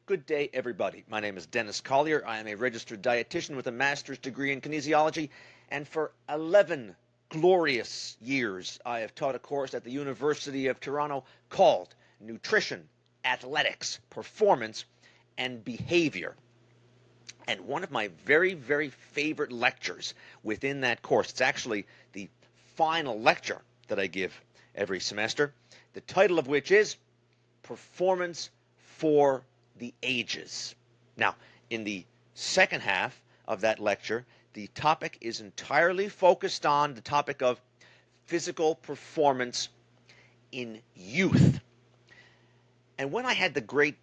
Good day, everybody. My name is Dennis Collier. I am a registered dietitian with a master's degree in kinesiology, and for 11 glorious years, I have taught a course at the University of Toronto called Nutrition, Athletics, Performance, and Behavior. And one of my very, very favorite lectures within that course, it's actually the final lecture that I give every semester, the title of which is Performance for the Ages. Now, in the second half of that lecture, the topic is entirely focused on the topic of physical performance in youth. And when I had the great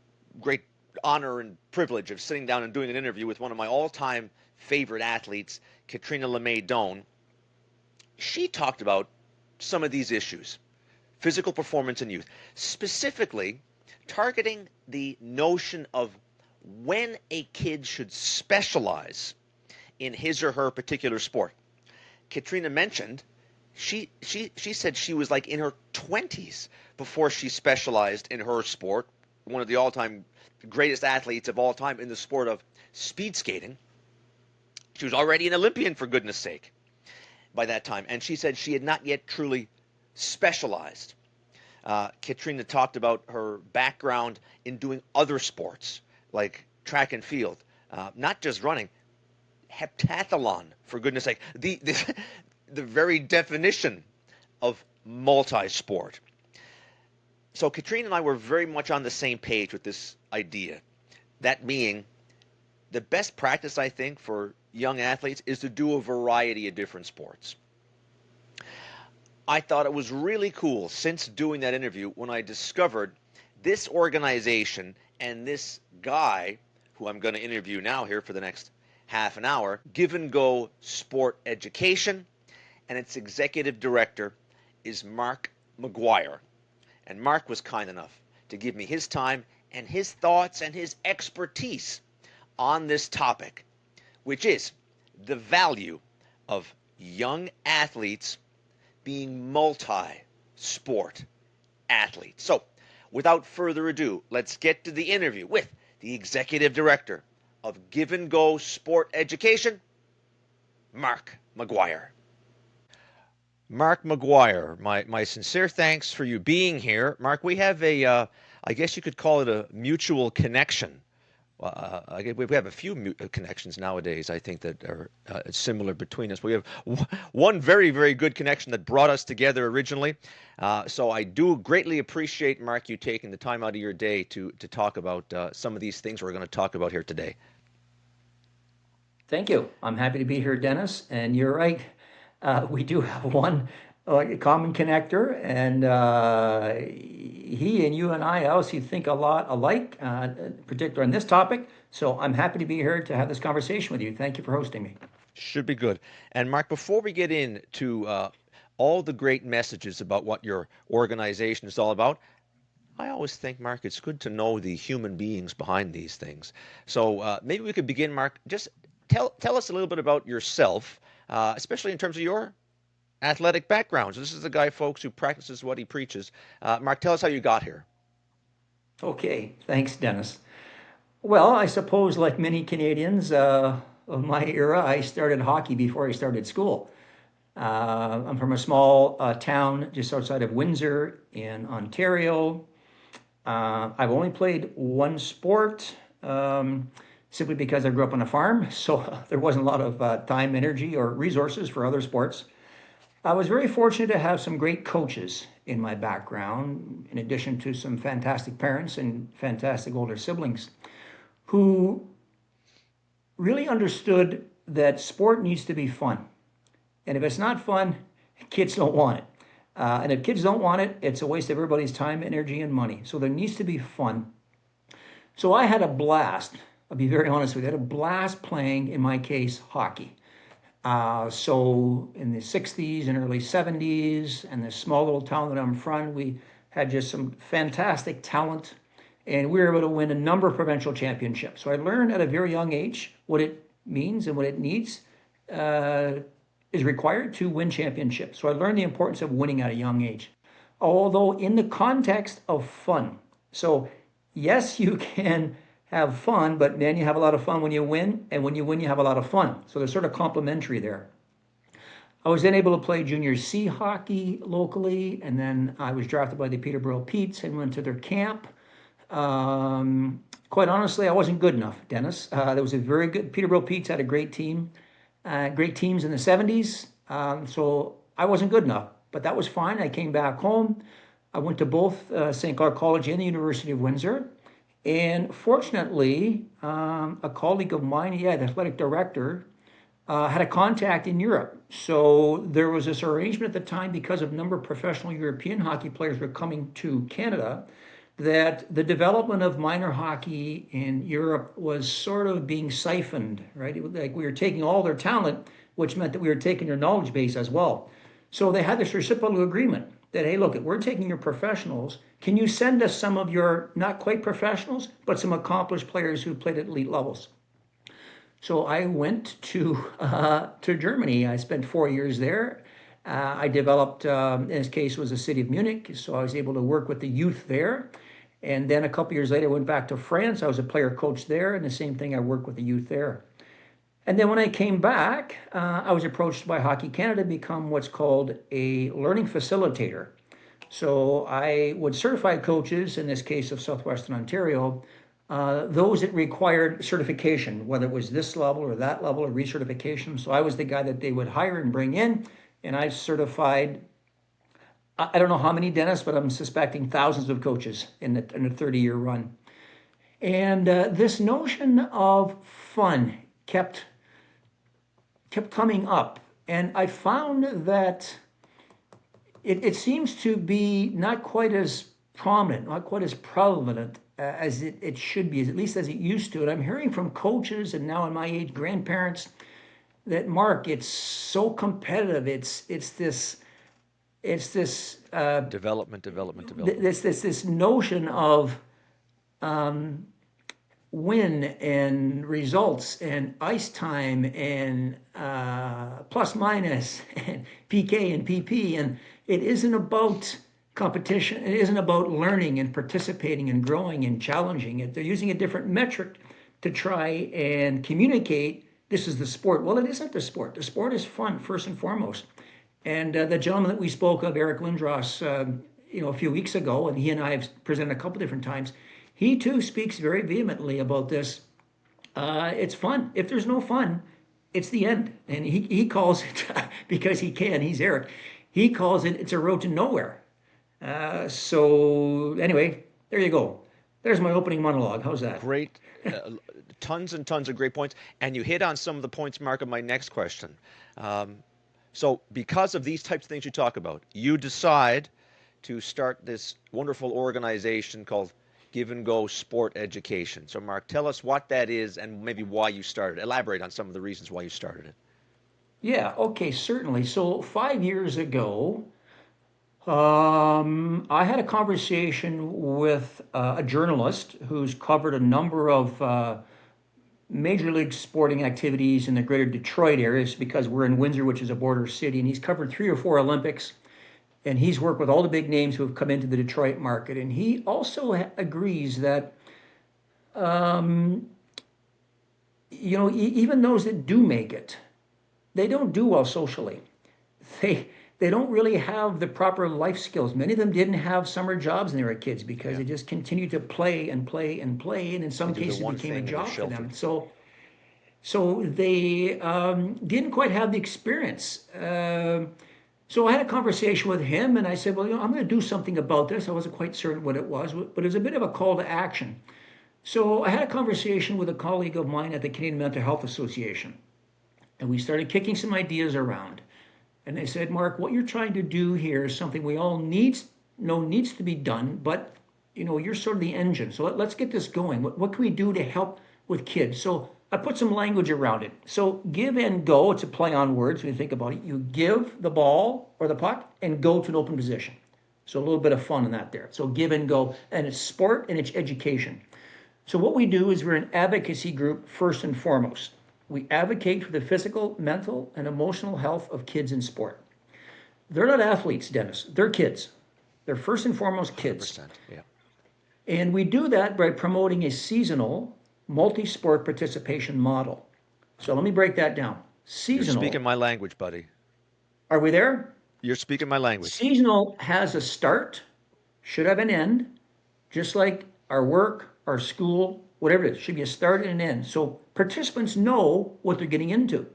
honor and privilege of sitting down and doing an interview with one of my all-time favorite athletes, Katrina LeMay-Doan, she talked about some of these issues, physical performance in youth, specifically targeting the notion of when a kid should specialize in his or her particular sport. Katrina mentioned she said she was like in her 20s before she specialized in her sport, one of the all-time greatest athletes of all time in the sport of speed skating. She was already an Olympian, for goodness sake, by that time, and she said she had not yet truly specialized. Katrina talked about her background in doing other sports like track and field, not just running, heptathlon, for goodness sake, the very definition of multi-sport. So Katrina and I were very much on the same page with this idea, that being the best practice, I think, for young athletes is to do a variety of different sports. I thought it was really cool since doing that interview when I discovered this organization and this guy, who I'm going to interview now here for the next half an hour, Give and Go Sport Education, and its executive director is Mark McGuire. And Mark was kind enough to give me his time and his thoughts and his expertise on this topic, which is the value of young athletes being multi-sport athletes. So, without further ado, let's get to the interview with the executive director of Give and Go Sport Education, Mark McGuire. Mark McGuire, my sincere thanks for you being here. Mark, we have I guess you could call it a mutual connection. We have a few connections nowadays, I think, that are similar between us. We have one very, very good connection that brought us together originally. So I do greatly appreciate, Mark, you taking the time out of your day to talk about some of these things we're going to talk about here today. Thank you. I'm happy to be here, Dennis. And you're right. We do have one common connector, and he and you and I obviously think a lot alike, particularly on this topic. So I'm happy to be here to have this conversation with you. Thank you for hosting me. Should be good. And Mark, before we get into all the great messages about what your organization is all about, I always think, Mark, it's good to know the human beings behind these things. So maybe we could begin, Mark. Just tell us a little bit about yourself, especially in terms of your athletic background. So this is the guy, folks, who practices what he preaches. Mark, tell us how you got here. Okay, thanks, Dennis. Well, I suppose like many Canadians of my era, I started hockey before I started school. I'm from a small town just outside of Windsor in Ontario. I've only played one sport, simply because I grew up on a farm, so there wasn't a lot of time, energy, or resources for other sports. I was very fortunate to have some great coaches in my background, in addition to some fantastic parents and fantastic older siblings, who really understood that sport needs to be fun. And if it's not fun, kids don't want it. And if kids don't want it, it's a waste of everybody's time, energy, and money. So there needs to be fun. So I had a blast. I'll be very honest with you. I had a blast playing, in my case, hockey. So in the 60s and early 70s, and this small little town that I'm from, we had just some fantastic talent, and we were able to win a number of provincial championships. So I learned at a very young age what it means and what it needs is required to win championships. So I learned the importance of winning at a young age, although in the context of fun. So yes, you can have fun, but man, you have a lot of fun when you win, and when you win, you have a lot of fun. So they're sort of complementary there. I was then able to play junior C hockey locally, and then I was drafted by the Peterborough Petes and went to their camp. Quite honestly, I wasn't good enough, Dennis. There was a very good Peterborough Petes had a great team, great teams in the 70s. So I wasn't good enough, but that was fine. I came back home. I went to both St. Clair College and the University of Windsor. And fortunately, a colleague of mine, the athletic director, had a contact in Europe. So there was this arrangement at the time because of a number of professional European hockey players were coming to Canada that the development of minor hockey in Europe was sort of being siphoned, right? It was like we were taking all their talent, which meant that we were taking their knowledge base as well. So they had this reciprocal agreement that, hey, look, we're taking your professionals. Can you send us some of your not quite professionals, but some accomplished players who played at elite levels? So I went to Germany. I spent 4 years there. I developed, in this case, was the city of Munich, so I was able to work with the youth there. And then a couple years later, I went back to France. I was a player coach there, and the same thing. I worked with the youth there. And then when I came back, I was approached by Hockey Canada to become what's called a learning facilitator. So I would certify coaches, in this case of Southwestern Ontario, those that required certification, whether it was this level or that level or recertification. So I was the guy that they would hire and bring in, and I certified, I don't know how many, Dennis, but I'm suspecting thousands of coaches in a 30-year run. And this notion of fun kept coming up, and I found that it seems to be not quite as prominent, not quite as prevalent as it should be, at least as it used to. And I'm hearing from coaches and now in my age, grandparents, that Mark, it's so competitive. It's this Development. this notion of win and results and ice time and plus minus and PK and PP. And it isn't about competition. It isn't about learning and participating and growing and challenging it. They're using a different metric to try and communicate this is the sport. Well, it isn't the sport. The sport is fun, first and foremost. And the gentleman that we spoke of, Eric Lindros, a few weeks ago, and he and I have presented a couple different times, he too speaks very vehemently about this. It's fun. If there's no fun, it's the end. And he calls it, because he can, he's Eric, he calls it's a road to nowhere. So anyway, there you go. There's my opening monologue. How's that? Great. Tons and tons of great points. And you hit on some of the points, Mark, of my next question. So because of these types of things you talk about, you decide to start this wonderful organization called Give and Go Sport Education. So Mark, tell us what that is and maybe why you started. Elaborate on some of the reasons why you started it. Yeah, okay, certainly. So 5 years ago, I had a conversation with a journalist who's covered a number of major league sporting activities in the greater Detroit areas because we're in Windsor, which is a border city, and he's covered 3 or 4 Olympics, and he's worked with all the big names who have come into the Detroit market. And he also agrees that, even those that do make it, they don't do well socially. They don't really have the proper life skills. Many of them didn't have summer jobs when they were kids because they just continued to play and play and play, and in some cases it became a job for them. So they didn't quite have the experience. So I had a conversation with him, and I said, well, I'm going to do something about this. I wasn't quite certain what it was, but it was a bit of a call to action. So I had a conversation with a colleague of mine at the Canadian Mental Health Association, and we started kicking some ideas around. And they said, Mark, what you're trying to do here is something we all know needs to be done, but you're sort of the engine. So let's get this going. What can we do to help with kids? So I put some language around it. So give and go, it's a play on words when you think about it. You give the ball or the puck and go to an open position. So a little bit of fun in that there. So give and go. And it's sport and it's education. So what we do is we're an advocacy group first and foremost. We advocate for the physical, mental, and emotional health of kids in sport. They're not athletes, Dennis. They're kids. They're first and foremost kids. 100%. Yeah. And we do that by promoting a seasonal, multi sport participation model. So let me break that down. You're speaking Seasonal, my language, buddy. are we there? You're speaking my language. Seasonal has a start, should have an end, just like our work, our school, whatever it is, should be a start and an end. So participants know what they're getting into,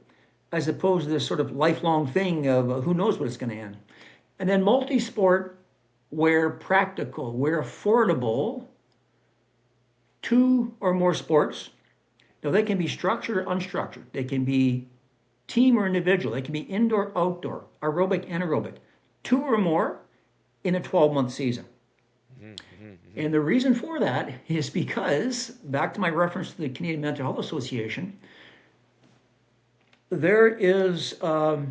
as opposed to this sort of lifelong thing of who knows what it's going to end. And then multi sport, where practical, where affordable, two or more sports. Now, they can be structured or unstructured. They can be team or individual. They can be indoor, outdoor, aerobic, anaerobic. Two or more in a 12-month season. And the reason for that is because, back to my reference to the Canadian Mental Health Association, there is a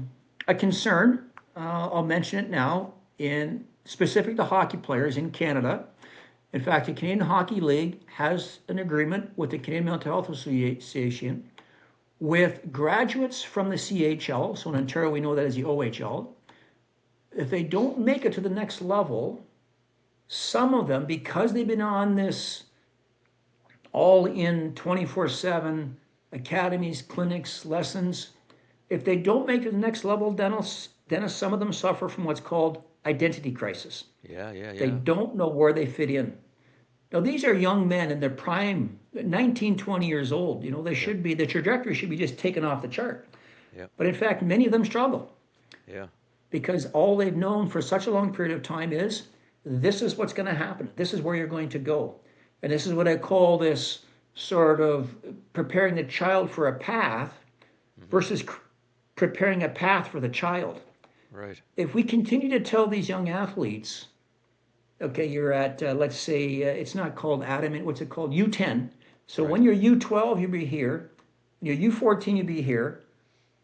concern, I'll mention it now, in specific to hockey players in Canada. In fact, the Canadian Hockey League has an agreement with the Canadian Mental Health Association with graduates from the CHL, so in Ontario we know that as the OHL. If they don't make it to the next level, some of them, because they've been on this all-in 24/7 academies, clinics, lessons, if they don't make it to the next level, Dennis, some of them suffer from what's called identity crisis. Yeah, yeah, They yeah. don't know where they fit in. Now, these are young men in their prime, 19, 20 years old. You know, they should be, the trajectory should be just taken off the chart. Yeah, But in fact, many of them struggle yeah, because all they've known for such a long period of time is this is what's going to happen. This is where you're going to go. And this is what I call this sort of preparing the child for a path versus preparing a path for the child. right. If we continue to tell these young athletes, okay, you're at, let's say, it's not called Adamant, what's it called? U10. So Right. when you're U12, you'll be here. You're U14, you'll be here.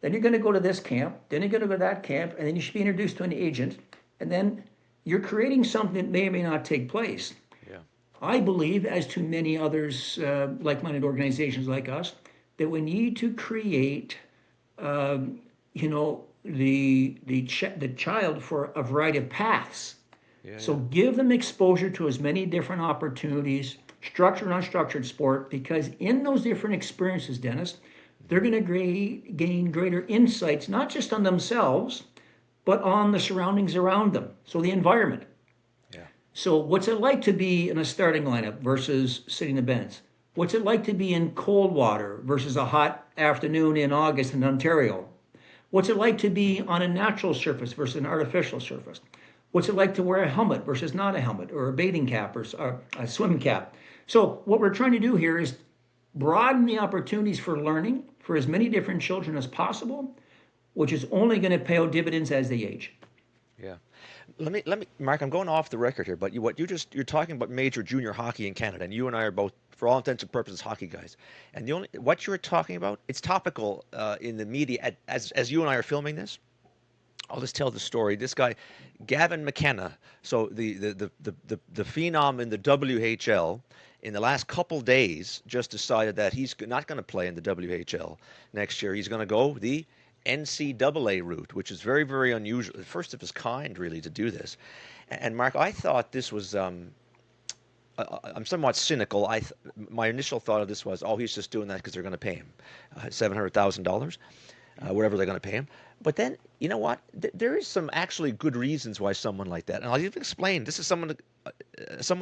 Then you're going to go to this camp. Then you're going to go to that camp. And then you should be introduced to an agent. And then you're creating something that may or may not take place. Yeah, I believe, as to many others, like-minded organizations like us, that we need to create, you know, the child for a variety of paths. yeah, So yeah. give them exposure to as many different opportunities, structured and unstructured sport, because in those different experiences, Dennis, they're going to gain greater insights, not just on themselves, but on the surroundings around them. So the environment. Yeah, So what's it like to be in a starting lineup versus sitting the bench? What's it like to be in cold water versus a hot afternoon in August in Ontario? What's it like to be on a natural surface versus an artificial surface? What's it like to wear a helmet versus not a helmet, or a bathing cap or a swim cap? So what we're trying to do here is broaden the opportunities for learning for as many different children as possible, which is only going to pay out dividends as they age. yeah. Let me, Mark. I'm going off the record here, but you're talking about major junior hockey in Canada, and you and I are both, for all intents and purposes, hockey guys. And what you're talking about, it's topical in the media as you and I are filming this. I'll just tell the story. This guy, Gavin McKenna, so the phenom in the WHL, in the last couple days, just decided that he's not going to play in the WHL next year. He's going to go the NCAA route, which is very, very unusual, first of his kind, really, to do this. And Mark, I thought this was. I'm somewhat cynical. My initial thought of this was, oh, he's just doing that because they're going to pay him $700,000, whatever they're going to pay him. But then, you know what? There is some actually good reasons why someone like that. And I'll even explain. This is someone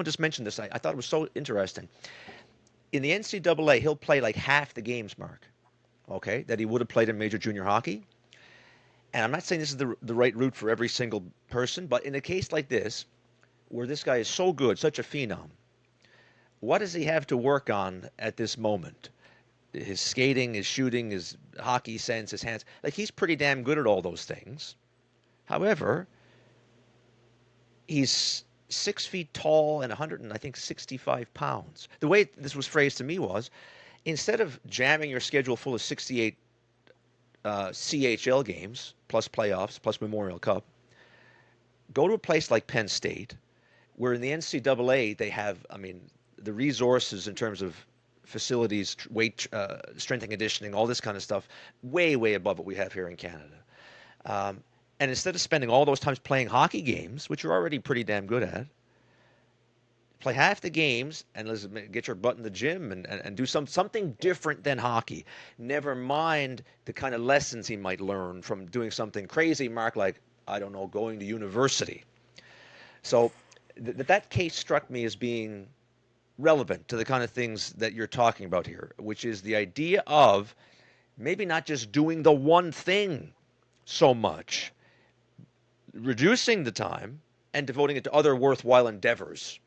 just mentioned this. I thought it was so interesting. In the NCAA, he'll play like half the games, Mark, okay, that he would have played in major junior hockey. And I'm not saying this is the right route for every single person, but in a case like this, where this guy is so good, such a phenom, what does he have to work on at this moment? His skating, his shooting, his hockey sense, his hands. Like, he's pretty damn good at all those things. However, he's 6 feet tall and 65 pounds. The way this was phrased to me was, instead of jamming your schedule full of 68 CHL games, plus playoffs, plus Memorial Cup, go to a place like Penn State, where in the NCAA they have, I mean, the resources in terms of facilities, weight, strength and conditioning, all this kind of stuff, way, way above what we have here in Canada. And instead of spending all those times playing hockey games, which you're already pretty damn good at, play half the games and let's get your butt in the gym and do something different than hockey. Never mind the kind of lessons he might learn from doing something crazy, Mark, like, I don't know, going to university. So that case struck me as being relevant to the kind of things that you're talking about here, which is the idea of maybe not just doing the one thing so much, reducing the time and devoting it to other worthwhile endeavors.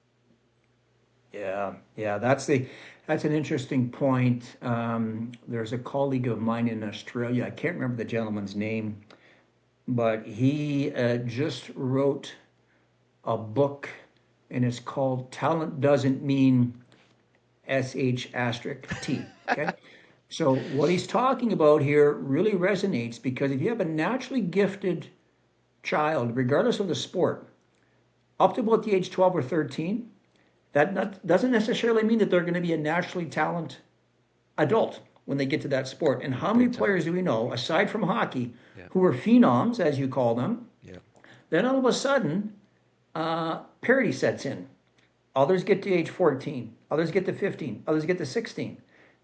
Yeah, that's an interesting point. There's a colleague of mine in Australia. I can't remember the gentleman's name, but he just wrote a book, and it's called "Talent Doesn't Mean SH asterisk T." Okay, so what he's talking about here really resonates because if you have a naturally gifted child, regardless of the sport, up to about the age 12 or 13, doesn't necessarily mean that they're going to be a naturally talented adult when they get to that sport. And how many Big time. players do we know, aside from hockey, Yeah. who are phenoms, as you call them? Yeah. Then all of a sudden, parity sets in. Others get to age 14, others get to 15, others get to 16.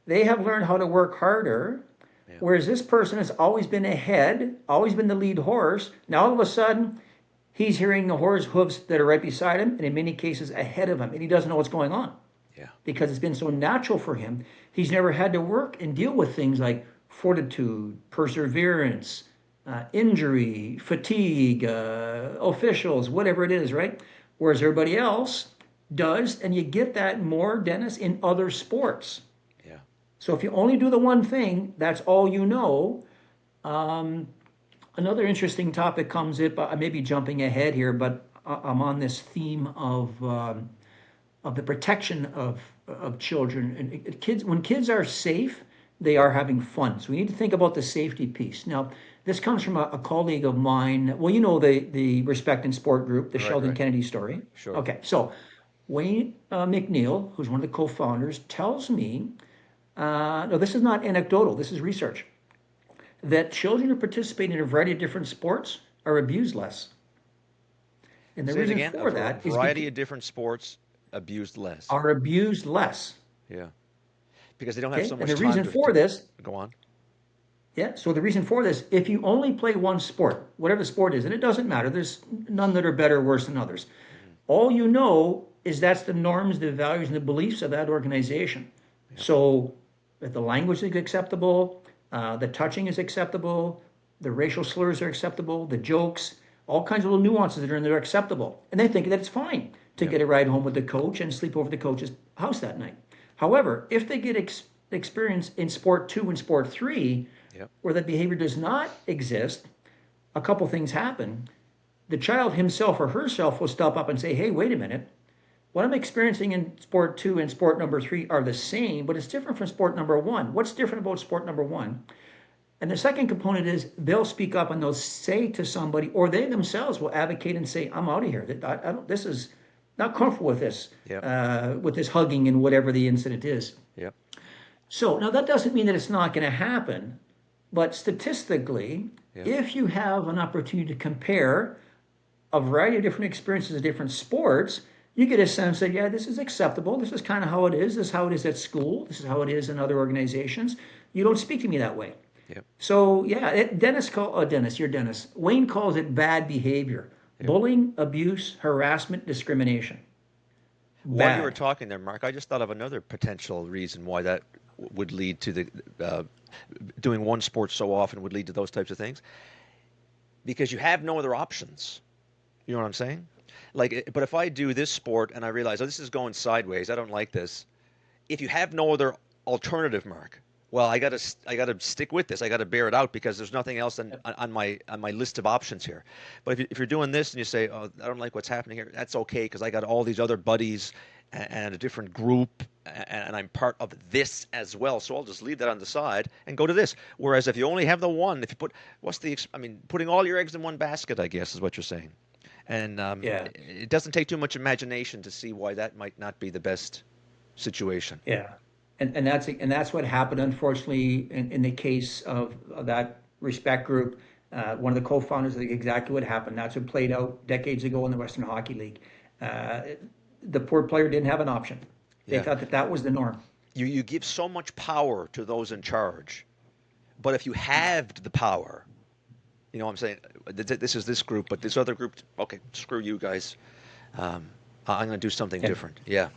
They have learned how to work harder, Yeah. whereas this person has always been ahead, always been the lead horse. Now all of a sudden, he's hearing the horse hooves that are right beside him, and in many cases ahead of him, and he doesn't know what's going on. Yeah. Because it's been so natural for him. He's never had to work and deal with things like fortitude, perseverance, injury, fatigue, officials, whatever it is, right? Whereas everybody else does, and you get that more, Dennis, in other sports. Yeah. So if you only do the one thing, that's all you know. Another interesting topic comes up. I may be jumping ahead here, but I'm on this theme of the protection of children and kids. When kids are safe, they are having fun. So we need to think about the safety piece. Now, this comes from a colleague of mine. Well, you know the Respect in Sport group, the Right, Sheldon right. Kennedy story. Sure. Okay, so Wayne McNeil, who's one of the co-founders, tells me, no, this is not anecdotal, this is research, that children who participate in a variety of different sports are abused less. And the Say it reason again. for that is Variety because of different sports abused less. are abused less. Yeah. Because they don't have Okay, so and much the time reason for to this, go on. yeah, so the reason for this, if you only play one sport, whatever the sport is, and it doesn't matter, there's none that are better or worse than others. Mm-hmm. All you know is that's the norms, the values, and the beliefs of that organization. Yeah. So if the language is acceptable, the touching is acceptable, the racial slurs are acceptable, the jokes, all kinds of little nuances that are in there are acceptable. And they think that it's fine to Yep. get a ride home with the coach and sleep over the coach's house that night. However, if they get experience in sport 2 and sport 3, Yep. where that behavior does not exist, a couple things happen. The child himself or herself will step up and say, hey, wait a minute. What I'm experiencing in sport 2 and sport number 3 are the same, but it's different from sport number 1. What's different about sport number 1? And the second component is they'll speak up and they'll say to somebody, or they themselves will advocate and say, I'm out of here. I don't, this is not comfortable Yep. with this hugging and whatever the incident is. Yep. So now that doesn't mean that it's not going to happen, but statistically, Yep. if you have an opportunity to compare a variety of different experiences of different sports, you get a sense that, yeah, this is acceptable. This is kind of how it is. This is how it is at school. This is how it is in other organizations. You don't speak to me that way. Yep. So, yeah, Dennis, you're Dennis. Wayne calls it bad behavior. Yep. Bullying, abuse, harassment, discrimination. While you were Bad. talking there, Mark, I just thought of another potential reason why that would lead to the doing one sport so often would lead to those types of things. Because you have no other options. You know what I'm saying? Like, but if I do this sport and I realize, oh, this is going sideways, I don't like this. If you have no other alternative, Mark, well, I gotta stick with this. I gotta bear it out because there's nothing else on my list of options here. But if you're doing this and you say, oh, I don't like what's happening here, that's okay because I got all these other buddies and a different group and I'm part of this as well. So I'll just leave that on the side and go to this. Whereas if you only have the one, if you put putting all your eggs in one basket, I guess is what you're saying. And Yeah. it doesn't take too much imagination to see why that might not be the best situation. Yeah. and that's what happened, unfortunately, in the case of that respect group. One of the co-founders of exactly what happened. That's what played out decades ago in the Western Hockey League. Uh, the poor player didn't have an option. They Yeah. thought that that was the norm. You give so much power to those in charge, but if you halved the power, you know what I'm saying? This is this group, but this other group, okay, screw you guys. Um, I'm going to do something Yeah, different. Yeah.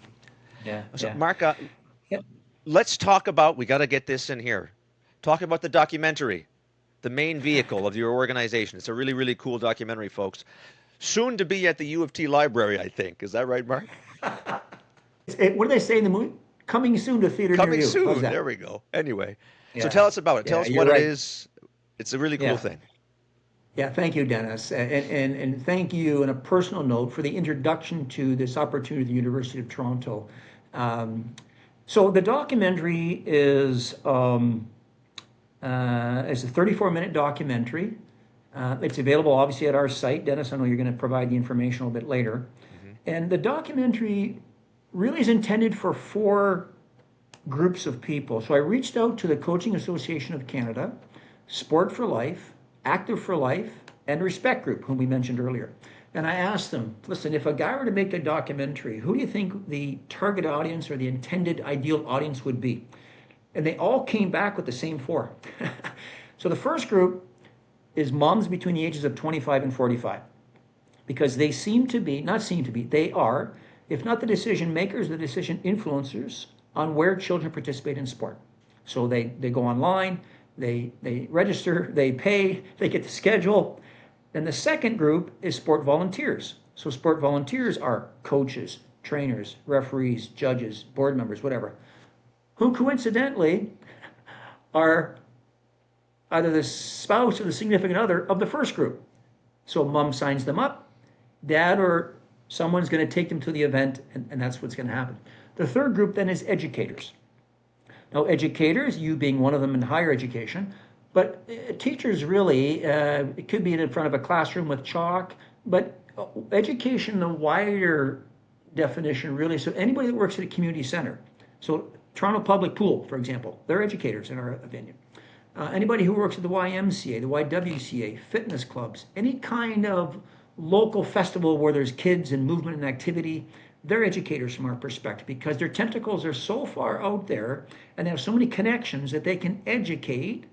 yeah, So, yeah. Mark, Yeah. let's talk about, we got to get this in here. Talk about the documentary, the main vehicle of your organization. It's a really, really cool documentary, folks. Soon to be at the U of T library, I think. Is that right, Mark? What do they say in the movie? Coming soon to theater near Coming you. How's soon. that? There we go. Anyway, so Yeah, tell us about it. Tell yeah, us you're what it right. is. It's a really cool Yeah, thing. yeah. Thank you, Dennis, and thank you on a personal note for the introduction to this opportunity at the University of Toronto. Um, so the documentary is a 34-minute documentary. It's available obviously at our site. Dennis, I know you're going to provide the information a little bit later. Hmm. And the documentary really is intended for four groups of people. So I reached out to the Coaching Association of Canada, Sport for Life, Active for Life, and Respect Group, whom we mentioned earlier. And I asked them, listen, if a guy were to make a documentary, who do you think the target audience or the intended ideal audience would be? And they all came back with the same four. So the first group is moms between the ages of 25 and 45, because they seem to be, not seem to be, they are, if not the decision makers, the decision influencers on where children participate in sport. So they go online, they register, they pay, they get the schedule. And the second group is sport volunteers. So sport volunteers are coaches, trainers, referees, judges, board members, whatever, who coincidentally are either the spouse or the significant other of the first group. So mom signs them up, dad or someone's going to take them to the event, and that's what's going to happen. The third group then is educators. Now, educators, you being one of them in higher education, but teachers really, it could be in front of a classroom with chalk, but education, the wider definition really, so anybody that works at a community center. So Toronto Public Pool, for example, they're educators in our opinion. Anybody who works at the YMCA, the YWCA, fitness clubs, any kind of local festival where there's kids and movement and activity, they're educators from our perspective because their tentacles are so far out there and they have so many connections that they can educate,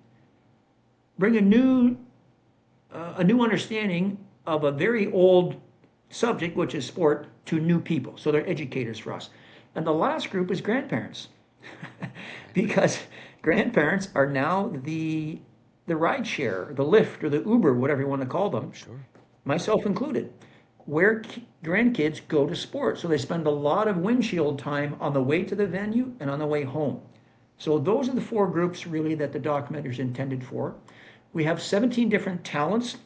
bring a new understanding of a very old subject, which is sport, to new people. So they're educators for us. And the last group is grandparents, because grandparents are now the ride share, the Lyft or the Uber, whatever you want to call them, Sure. myself included, where grandkids go to sport. So they spend a lot of windshield time on the way to the venue and on the way home. So those are the four groups really that the documentary is intended for. We have 17 different talents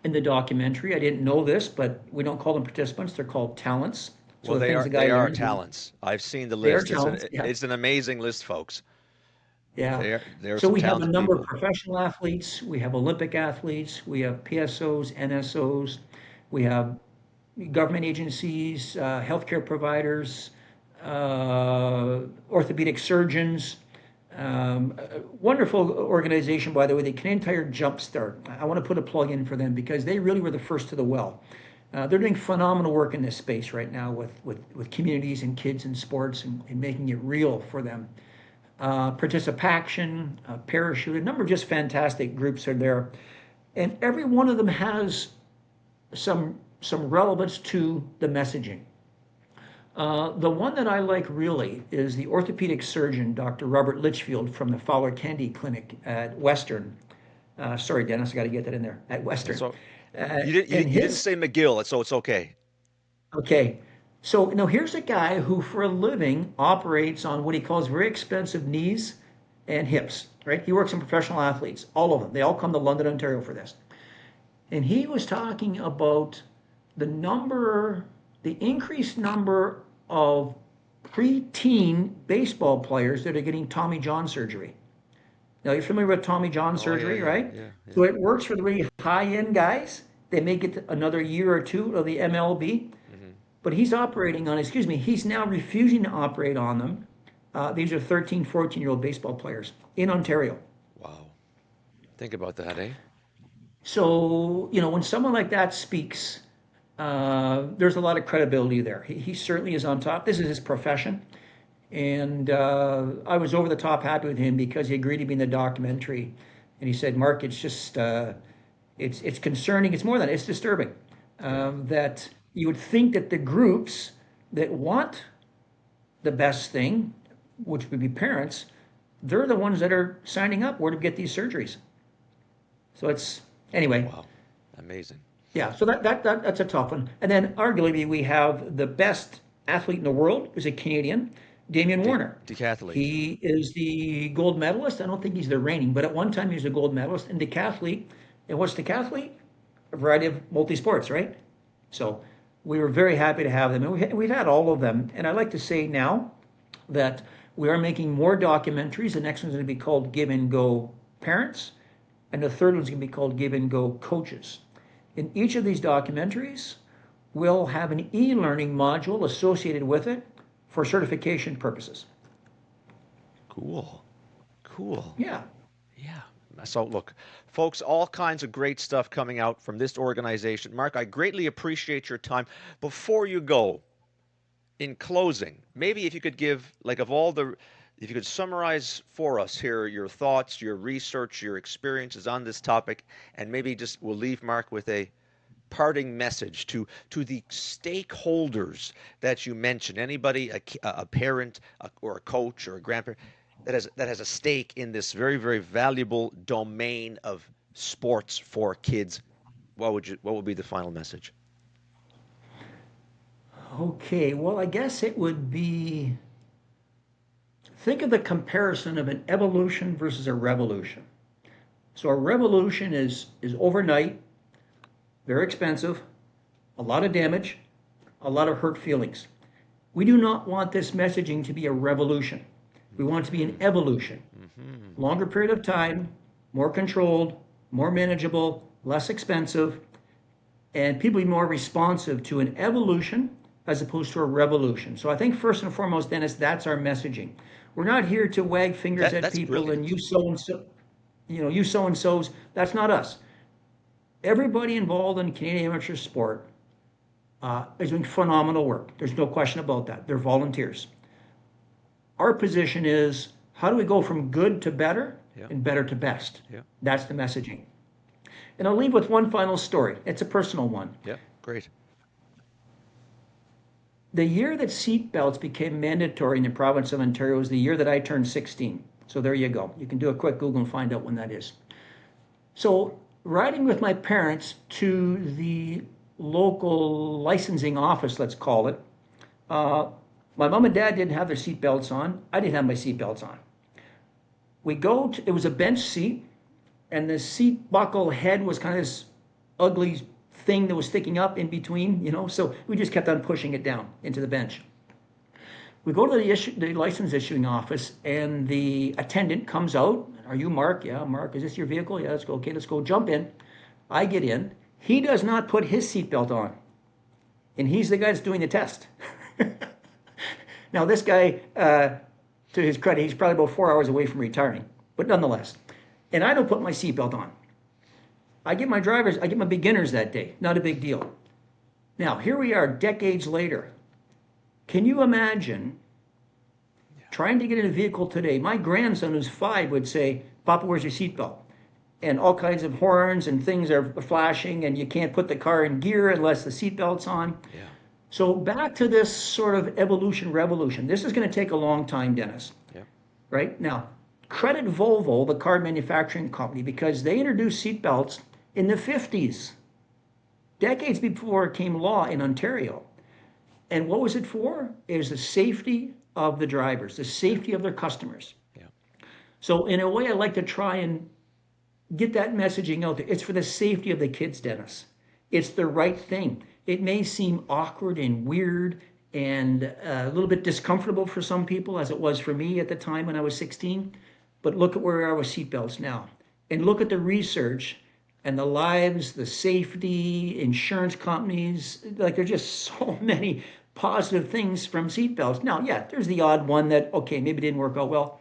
in the documentary. I didn't know this, but we don't call them participants, they're called talents. So Well, the things the guy they are learns, talents. I've seen the they are list. talents. Yeah. It's an amazing list, folks. Yeah. There are So some we have a talented number of people. professional athletes, we have Olympic athletes, we have PSOs, NSOs, we have government agencies, healthcare providers, orthopedic surgeons. Wonderful organization, by the way, the Canadian Tire Jumpstart. I want to put a plug in for them because they really were the first to the well. They're doing phenomenal work in this space right now with communities and kids and sports and making it real for them. Participation, parachute, a number of just fantastic groups are there. And every one of them has some relevance to the messaging. The one that I like really is the orthopedic surgeon, Dr. Robert Litchfield from the Fowler Kennedy Clinic at Western. Sorry, Dennis, I got to get that in there at That's Western. all. Uh, You and didn't his say McGill, so it's okay. Okay. So now here's a guy who, for a living, operates on what he calls very expensive knees and hips, right? He works in professional athletes, all of them. They all come to London, Ontario for this. And he was talking about the increased number of preteen baseball players that are getting Tommy John surgery. Now, you're familiar with Tommy John Oh yeah, surgery, yeah, right? yeah, yeah. So it works for the really high end guys. They may get another year or two of the MLB, Hmm. but he's operating on, excuse me, he's now refusing to operate on them These are 13, 14-year-old baseball players in Ontario. Wow. Think about that, eh? So, when someone like that speaks, there's a lot of credibility there. He certainly is on top. This is his profession. And I was over the top happy with him because he agreed to be in the documentary. And he said, Mark, it's just, it's concerning. It's more than it's disturbing Yeah. that you would think that the groups that want the best thing, which would be parents, they're the ones that are signing up where to get these surgeries. So anyway, Wow. Amazing. yeah, so that's a tough one. And then arguably we have the best athlete in the world is a Canadian, Damian Warner. Decathlete. He is the gold medalist. I don't think he's the reigning, but at one time he was a gold medalist in decathlete. And what's decathlete? A variety of multi-sports, right? So we were very happy to have them. And we've had all of them. And I like to say now that we are making more documentaries. The next one's going to be called Give and Go Parents. And the third one's going to be called Give and Go Coaches. In each of these documentaries, we'll have an e-learning module associated with it for certification purposes. Cool. Cool. Yeah. Yeah. So, look, folks, all kinds of great stuff coming out from this organization. Mark, I greatly appreciate your time. Before you go, in closing, maybe if you could give, like, if you could summarize for us here your thoughts, your research, your experiences on this topic, and maybe just we'll leave Mark with a parting message to the stakeholders that you mentioned. Anybody, a parent, or a coach, or a grandparent that has a stake in this very, very valuable domain of sports for kids. What would be the final message? Okay, well, I guess it would be think of the comparison of an evolution versus a revolution. So a revolution is overnight, very expensive, a lot of damage, a lot of hurt feelings. We do not want this messaging to be a revolution. We want it to be an Mm-hmm. evolution. Mm-hmm. Longer period of time, more controlled, more manageable, less expensive, and people be more responsive to an evolution as opposed to a revolution. So I think first and foremost, Dennis, that's our messaging. We're not here to wag fingers at That's people and brilliant. you so and so, you so and so's. That's not us. Everybody involved in Canadian amateur sport is doing phenomenal work. There's no question about that. They're volunteers. Our position is how do we go from good to better Yeah. and better to best? Yeah. That's the messaging. And I'll leave with one final story. It's a personal one. Yeah. Great. The year that seat belts became mandatory in the province of Ontario was the year that I turned 16. So there you go. You can do a quick Google and find out when that is. So riding with my parents to the local licensing office, let's call it, uh, my mom and dad didn't have their seat belts on. I didn't have my seat belts on. It was a bench seat, and the seat buckle head was kind of this ugly thing that was sticking up in between. So we just kept on pushing it down into the bench. We go to the license issuing office, and the attendant comes out. Are you Mark? Yeah, Mark. Is this your vehicle? Yeah, let's go. Okay, let's go. Jump in. I get in. He does not put his seatbelt on, and he's the guy that's doing the test. Now, this guy, to his credit, he's probably about 4 hours away from retiring, but nonetheless. And I don't put my seatbelt on. I get my beginners that day. Not a big deal. Now, here we are decades later. Can you imagine trying to get in a vehicle today? My grandson, who's 5, would say, Papa, where's your seatbelt? And all kinds of horns and things are flashing, and you can't put the car in gear unless the seatbelt's on. Yeah. So back to this sort of evolution, revolution. This is going to take a long time, Dennis. Yeah. Right? Now, credit Volvo, the car manufacturing company, because they introduced seatbelts in the 50s, decades before it came law in Ontario. And what was it for? It was the safety of the drivers, the safety of their customers. Yeah. So in a way, I like to try and get that messaging out there. It's for the safety of the kids, Dennis. It's the right thing. It may seem awkward and weird and a little bit discomfortable for some people, as it was for me at the time when I was 16. But look at where we are with seatbelts now. And look at the research and the lives, the safety, insurance companies, like there's just so many positive things from seatbelts. Now, yeah, there's the odd one that, okay, maybe didn't work out well,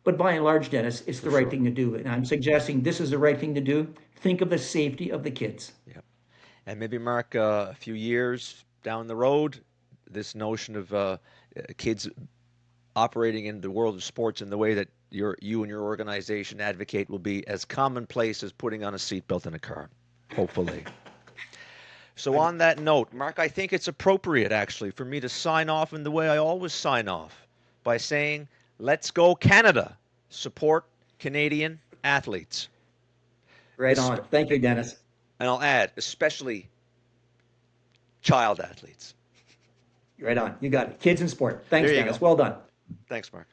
but by and large, Dennis, it's For the right sure. thing to do. And I'm suggesting this is the right thing to do. Think of the safety of the kids. Yeah. And maybe, Mark, a few years down the road, this notion of kids operating in the world of sports in the way that you and your organization advocate will be as commonplace as putting on a seatbelt in a car, hopefully. So, on that note, Mark, I think it's appropriate actually for me to sign off in the way I always sign off by saying, let's go Canada. Support Canadian athletes. Right Es- on. Thank you, Dennis. and I'll add, especially child athletes. Right on. You got it. Kids in sport. Thanks, There you Dennis. go. Well done. Thanks, Mark.